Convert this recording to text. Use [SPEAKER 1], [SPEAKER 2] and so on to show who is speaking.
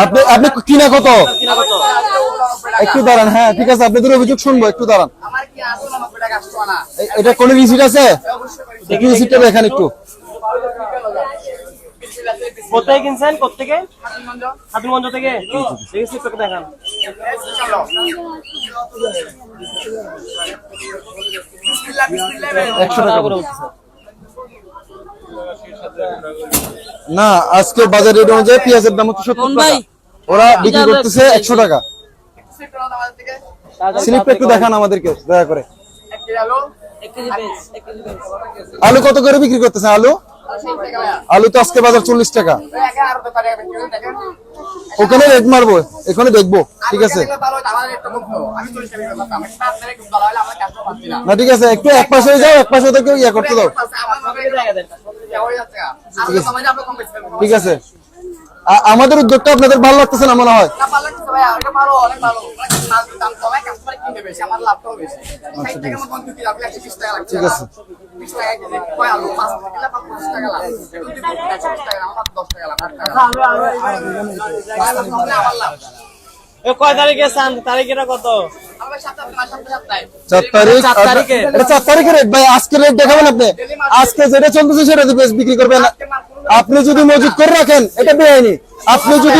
[SPEAKER 1] আপনি আপনি কিনা কত? একটু দাঁড়ান। হ্যাঁ ঠিক আছে, আপনাদের অভিযোগ শুনবো, একটু দাঁড়ান। এটা কোন রিসিট আছে? একটু রিসিটটা দেখেন একটু।
[SPEAKER 2] কোথায় কিনছেন? কোত্থেকে? হাতিমঞ্জ থেকে। দেখেছি তোকে দেখান।
[SPEAKER 1] না, আজকে বাজার রেট অনুযায়ী পেঁয়াজের দাম হচ্ছে 70 টাকা, ওরা বিক্রি করতেছে 100 টাকা। স্লিপটা একটু দেখান আমাদেরকে দয়া করে। আলু কত করে বিক্রি করতেছে? আলু আলু তো আজকে বাজার 40 টাকা। ওখানে রেট মারবো, এখানে দেখবো। ঠিক আছে না, ঠিক আছে, একটু এক পাশে যাও, এক পাশে থেকে ইয়ে করতে দাও। ঠিক আছে, আমাদের উদ্যোগটা আপনাদের ভালো লাগতেছে না মনে হয়? ঠিক আছে,
[SPEAKER 2] কয় তারিখে? তারিখের কত?
[SPEAKER 1] 4 তারিখ। 4 তারিখের রেট ভাই, আজকে রেট দেখাবেন আপনি? আজকে যেটা চলতেছে সেটা বিক্রি করবেন। আপনি যদি মজুত করে রাখেন এটা বেআইনি। আপনি যদি